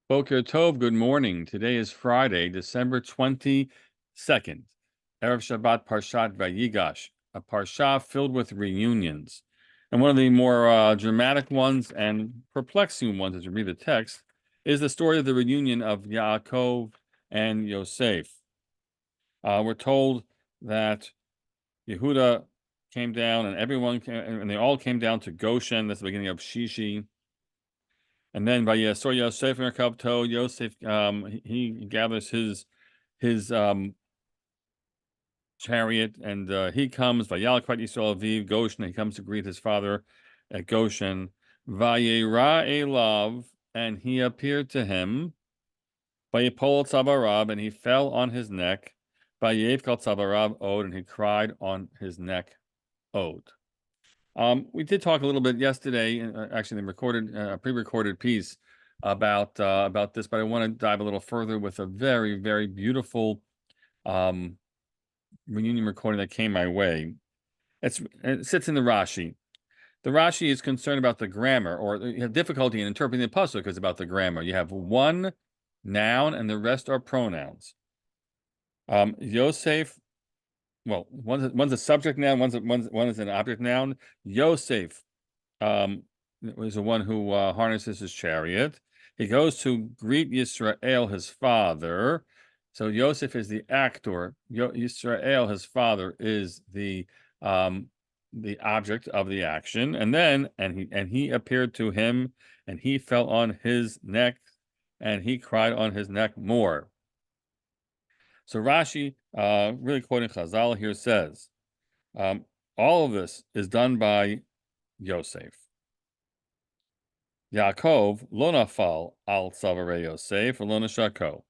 Boker Tov, good morning. Today is Friday, December 22nd. Erev Shabbat Parshat Vayigash, a parsha filled with reunions. And one of the more dramatic ones and perplexing ones as you read the text is the story of the reunion of Yaakov and Yosef. We're told that Yehuda came down and and they all came down to Goshen. That's the beginning of Shishi. And then by Yasor Yosef and Kabto, Yosef he gathers his chariot and he comes by Yalakvat Yisrael Aviv Goshen. He comes to greet his father at Goshen. Vayera Elav, and he appeared to him. Vayipol Tzabarav, and he fell on his neck. Vayevkal Tzabarav Od, and he cried on his neck Od. We did talk a little bit yesterday, actually, the pre-recorded piece about this, but I want to dive a little further with a very, very beautiful reunion recording that came my way. It sits in the Rashi. The Rashi is concerned about the grammar, or you have difficulty in interpreting the pasuk because about the grammar. You have one noun, and the rest are pronouns. Yosef. Well, one's a subject noun, one is an object noun. Yosef is the one who harnesses his chariot. He goes to greet Yisrael, his father. So Yosef is the actor. Yisrael, his father, is the object of the action. And then he appeared to him, and he fell on his neck, and he cried on his neck more. So Rashi, really quoting Chazal here, says, all of this is done by Yosef. Yaakov lo nafal al tzavare Yosef lo nashako.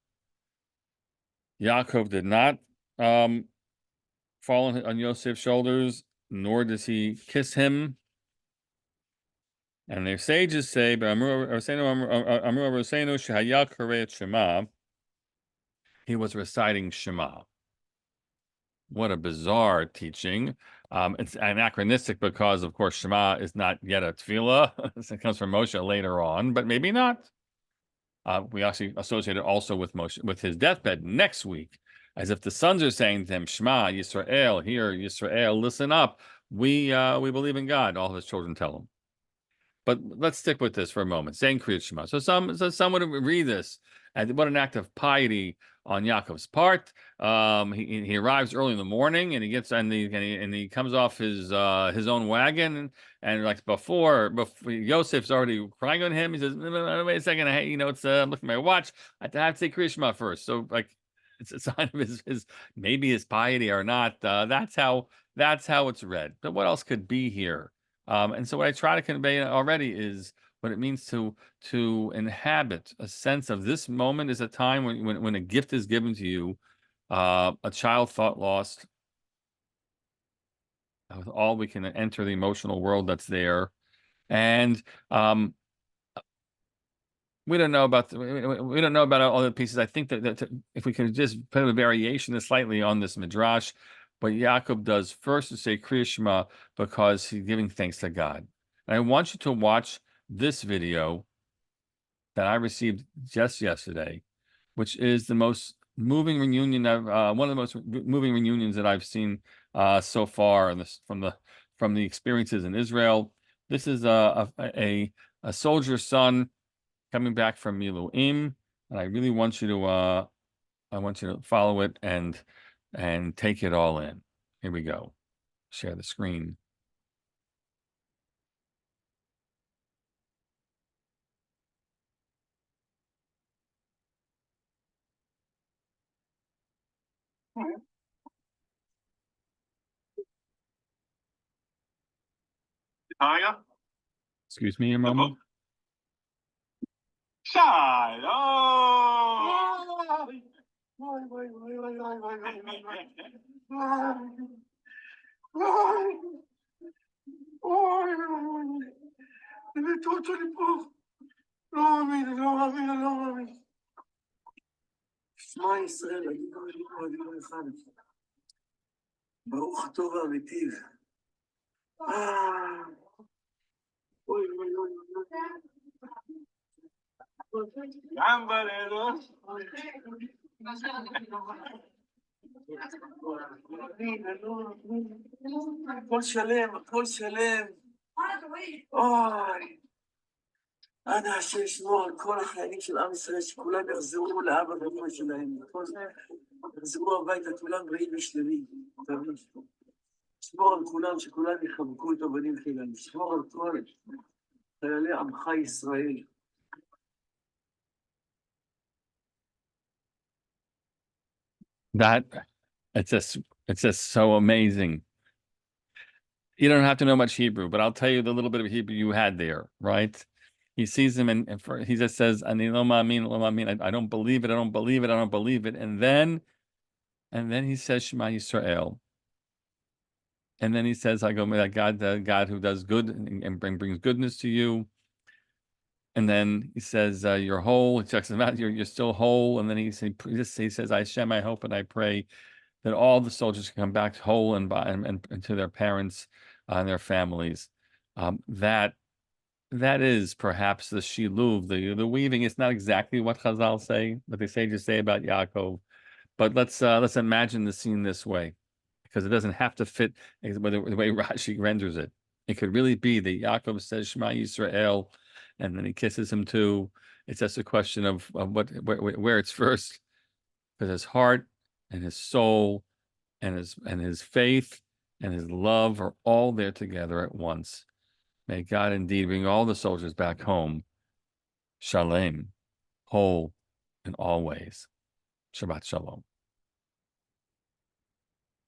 Yaakov did not fall on Yosef's shoulders, nor does he kiss him. And the sages say, he was reciting Shema. What a bizarre teaching. It's anachronistic because, of course, Shema is not yet a tefillah. It comes from Moshe later on, but maybe not. We actually associate it also with Moshe, with his deathbed next week, as if the sons are saying to him, Shema, Yisrael, hear, Yisrael, listen up. We believe in God, all his children tell him. But let's stick with this for a moment, saying Kriyat Shema. So some would read this as what an act of piety on Yaakov's part. He arrives early in the morning, and he gets and he comes off his own wagon, and like before Yosef's already crying on him. He says, "Wait a second, hey, it's I'm looking at my watch. I have to say Kriyat Shema first." So like, it's a sign of his maybe his piety or not. That's how it's read. But what else could be here? And so what I try to convey already is what it means to inhabit a sense of this moment is a time when a gift is given to you, a child thought lost. With all we can enter the emotional world that's there, and we don't know about all the pieces. I think that if we can just put a variation slightly on this midrash. But Yaakov does first to say Kriya Shema because he's giving thanks to God. And I want you to watch this video that I received just yesterday, which is the most moving reunion one of the most moving reunions that I've seen so far, and this from the experiences in Israel. This is a soldier's son coming back from Miluim, and I really want you to follow it and take it all in. Here we go. Share the screen. Excuse me a moment. ברוך הטוב והמיטיב. אוי, אוי, אוי, אוי. הכל שלם, הכל שלם. אוי, אנא השם ישמור על כל החיילים של עם ישראל, שכולם יחזרו לאבא ואמא שלהם. יחזרו הביתה, כולם בריאים ושלמים. שמור על כולם, שכולם יחבקו את הבנים שלהם. שמור על כל חיילי עמך ישראל. That it's just so amazing. You don't have to know much Hebrew, but I'll tell you the little bit of Hebrew you had there, right? He sees him and he just says, "Ani lo ma'amin, lo ma'amin." I don't believe it. I don't believe it. I don't believe it. And then he says, "Shema Yisrael." And then he says, "I go that God, the God who does good and brings goodness to you." And then he says, "You're whole." He checks him out. You're still whole. And then he says, "Hashem, I hope and I pray that all the soldiers can come back whole and to their parents and their families." That is perhaps the shiluv, the weaving. It's not exactly what Chazal say, but they say about Yaakov. But let's imagine the scene this way, because it doesn't have to fit the way Rashi renders it. It could really be that Yaakov says Shema Yisrael, and then he kisses him too. It's just a question of where it's first, because his heart and his soul and his faith and his love are all there together at once. May God indeed bring all the soldiers back home, shalem, whole in all ways. Shabbat shalom.